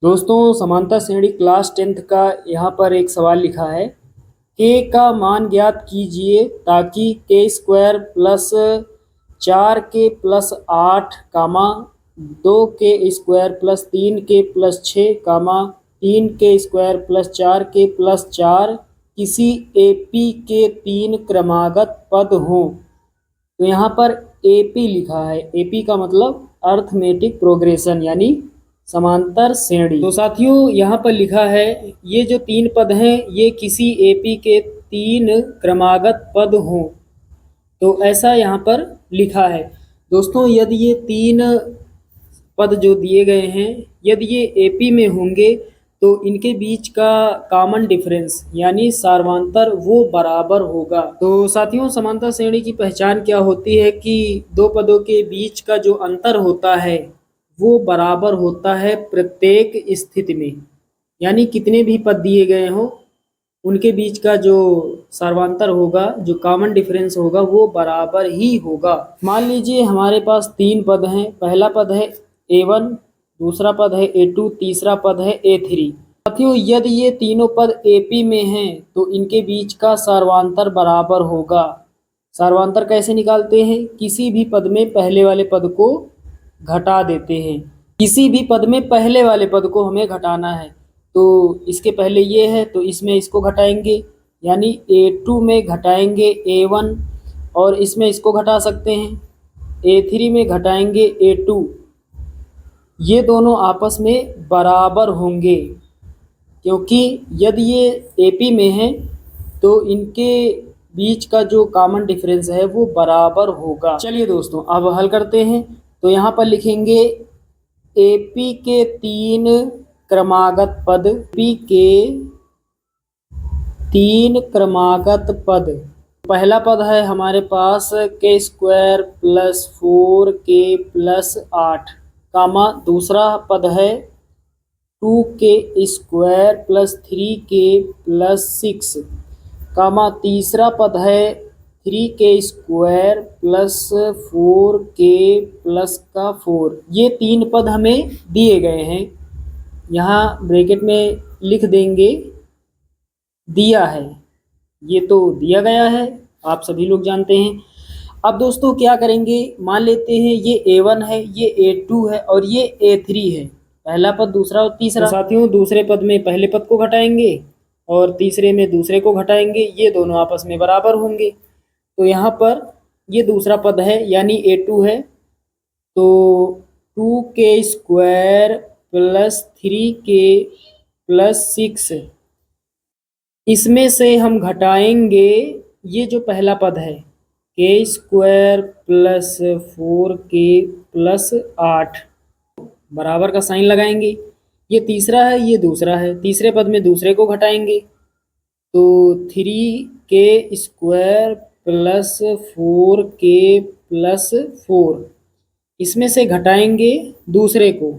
दोस्तों समांतर श्रेणी क्लास 10th का यहाँ पर एक सवाल लिखा है। के का मान ज्ञात कीजिए ताकि के स्क्वायर प्लस 4 के प्लस 8 कामा 2 के स्क्वायर प्लस 3 के प्लस 6 कामा 3 के स्क्वायर प्लस 4 के प्लस 4 किसी एपी के 3 क्रमागत पद हों। तो यहाँ पर एपी लिखा है। एपी का मतलब अर्थमेटिक प्रोग्रेशन यानी समांतर श्रेणी। तो साथियों यहाँ पर लिखा है ये जो 3 पद हैं ये किसी एपी के 3 क्रमागत पद हों। तो ऐसा यहाँ पर लिखा है। दोस्तों यदि ये 3 पद जो दिए गए हैं यदि ये एपी में होंगे तो इनके बीच का कॉमन डिफरेंस यानी सार्वंतर वो बराबर होगा। तो साथियों समांतर श्रेणी की पहचान क्या होती है कि दो पदों के बीच का जो अंतर होता है वो बराबर होता है प्रत्येक स्थिति में, यानी कितने भी पद दिए गए हों उनके बीच का जो सार्वंतर होगा, जो कॉमन डिफरेंस होगा वो बराबर ही होगा। मान लीजिए हमारे पास 3 पद हैं। पहला पद है A1, दूसरा पद है A2, तीसरा पद है A3। साथियों यदि ये तीनों पद AP में हैं तो इनके बीच का सार्वंतर बराबर होगा। सार्वंतर कैसे निकालते हैं? किसी भी पद में पहले वाले पद को घटा देते हैं। किसी भी पद में पहले वाले पद को हमें घटाना है तो इसके पहले ये है तो इसमें इसको घटाएंगे, यानी A2 में घटाएंगे A1 और इसमें इसको घटा सकते हैं। A3 में घटाएंगे A2। ये दोनों आपस में बराबर होंगे क्योंकि यदि ये एपी में है तो इनके बीच का जो कॉमन डिफरेंस है वो बराबर होगा। चलिए दोस्तों अब हल करते हैं। तो यहाँ पर लिखेंगे एपी के 3 क्रमागत पद। एपी के 3 क्रमागत पद। पहला पद है हमारे पास के स्क्वायर प्लस 4 के प्लस 8 कामा दूसरा पद है 2 के स्क्वायर प्लस 3 के प्लस 6 कामा तीसरा पद है 3 के स्क्वायर प्लस 4 के प्लस का 4। ये 3 पद हमें दिए गए हैं, यहाँ ब्रैकेट में लिख देंगे दिया है। ये तो दिया गया है, आप सभी लोग जानते हैं। अब दोस्तों क्या करेंगे, मान लेते हैं ये A1 है, ये A2 है और ये A3 है। पहला पद, दूसरा और तीसरा। तो साथियों दूसरे पद में पहले पद को घटाएंगे और तीसरे में दूसरे को घटाएंगे, ये दोनों आपस में बराबर होंगे। तो यहाँ पर ये दूसरा पद है यानी A2 है तो 2 के स्क्वायर प्लस 3 के प्लस 6 इसमें से हम घटाएंगे ये जो पहला पद है के स्क्वायर प्लस 4 के प्लस 8 बराबर का साइन लगाएंगे। ये तीसरा है, ये दूसरा है। तीसरे पद में दूसरे को घटाएंगे तो 3 के स्क्वायर प्लस 4 के प्लस 4 इसमें से घटाएंगे दूसरे को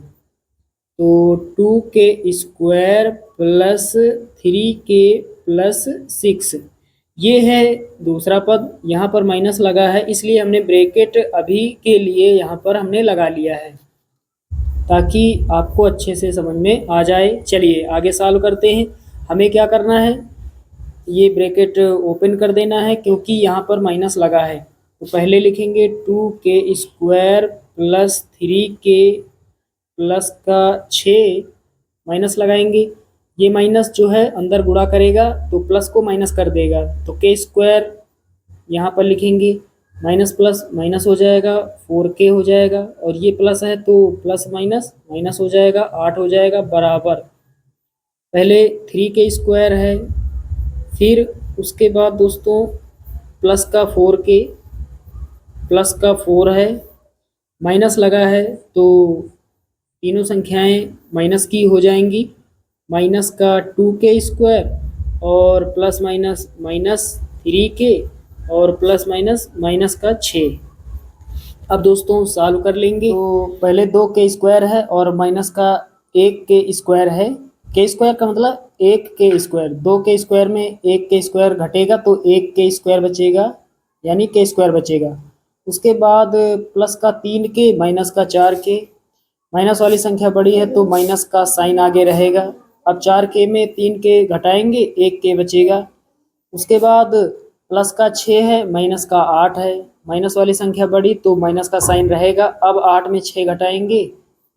तो 2 के स्क्वायर प्लस 3 के प्लस 6 ये है दूसरा पद। यहाँ पर माइनस लगा है इसलिए हमने ब्रैकेट अभी के लिए यहाँ पर हमने लगा लिया है ताकि आपको अच्छे से समझ में आ जाए। चलिए आगे सॉल्व करते हैं। हमें क्या करना है, ये ब्रैकेट ओपन कर देना है क्योंकि यहाँ पर माइनस लगा है। तो पहले लिखेंगे 2 के स्क्वायर प्लस 3 के प्लस का 6 माइनस लगाएंगे। ये माइनस जो है अंदर गुणा करेगा तो प्लस को माइनस कर देगा तो के स्क्वायर यहाँ पर लिखेंगे, माइनस प्लस माइनस हो जाएगा 4k हो जाएगा और ये प्लस है तो प्लस माइनस माइनस हो जाएगा 8 हो जाएगा बराबर। पहले 3 के स्क्वायर है, फिर उसके बाद दोस्तों प्लस का 4k प्लस का 4 है, माइनस लगा है तो तीनों संख्याएं माइनस की हो जाएंगी। माइनस का 2 के स्क्वायर और प्लस माइनस माइनस 3k और प्लस माइनस माइनस का 6। अब दोस्तों सॉल्व कर लेंगे। तो पहले 2 के स्क्वायर है और माइनस का 1 के स्क्वायर है। के स्क्वायर का मतलब 1 के स्क्वायर। 2 के स्क्वायर में 1 के स्क्वायर घटेगा तो 1 के स्क्वायर बचेगा यानी के स्क्वायर बचेगा। उसके बाद प्लस का 3k माइनस का 4k माइनस वाली संख्या बड़ी है तो माइनस का साइन आगे रहेगा। अब 4k में 3k घटाएंगे, 1k बचेगा। उसके बाद प्लस का 6 है, माइनस का 8 है। माइनस वाली संख्या बड़ी तो माइनस का साइन रहेगा। अब 8 में 6 घटाएंगे,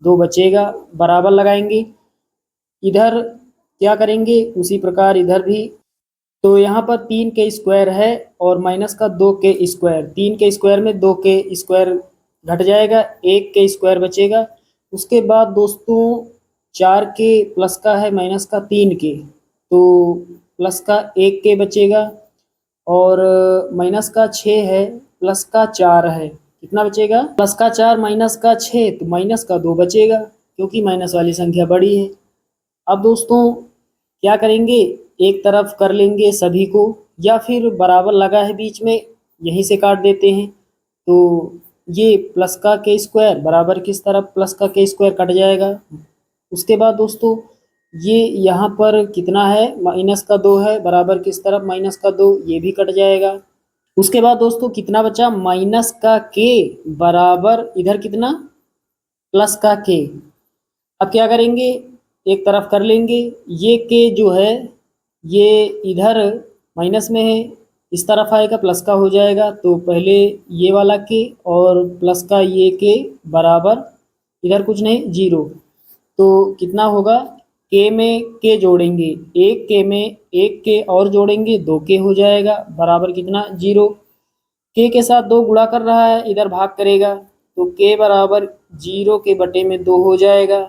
2 बचेगा, बराबर लगाएंगे। इधर क्या करेंगे, उसी प्रकार इधर भी। तो यहाँ पर 3k² है और माइनस का 2k²। 3k² में 2k² घट जाएगा, 1k² बचेगा। उसके बाद दोस्तों 4k प्लस का है, माइनस का 3k, तो प्लस का 1k बचेगा। और माइनस का 6 है, प्लस का 4 है, कितना बचेगा? प्लस का 4 माइनस का 6, तो माइनस का 2 बचेगा, क्योंकि माइनस वाली संख्या बड़ी है। अब दोस्तों क्या करेंगे, एक तरफ कर लेंगे सभी को, या फिर बराबर लगा है बीच में, यहीं से काट देते हैं। तो ये प्लस का k² बराबर किस तरफ प्लस का k² कट जाएगा। उसके बाद दोस्तों ये यहाँ पर कितना है, माइनस का 2 है, बराबर किस तरफ माइनस का 2, ये भी कट जाएगा। उसके बाद दोस्तों कितना बचा, माइनस का k बराबर इधर कितना, प्लस का k। अब क्या करेंगे, एक तरफ कर लेंगे, ये k जो है ये इधर माइनस में है, इस तरफ आएगा प्लस का हो जाएगा। तो पहले ये वाला k और प्लस का ये k बराबर इधर कुछ नहीं, 0। तो कितना होगा, k में k जोड़ेंगे, एक k में एक k और जोड़ेंगे, 2k हो जाएगा, बराबर कितना, 0। k के साथ 2 गुणा कर रहा है, इधर भाग करेगा, तो k बराबर 0 के बटे में 2 हो जाएगा।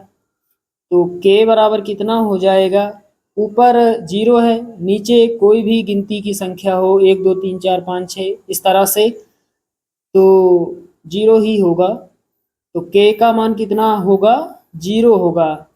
तो k बराबर कितना हो जाएगा, ऊपर 0 है, नीचे कोई भी गिनती की संख्या हो, 1 2 3 4 5 6 इस तरह से, तो 0 ही होगा। तो k का मान कितना होगा, 0 होगा।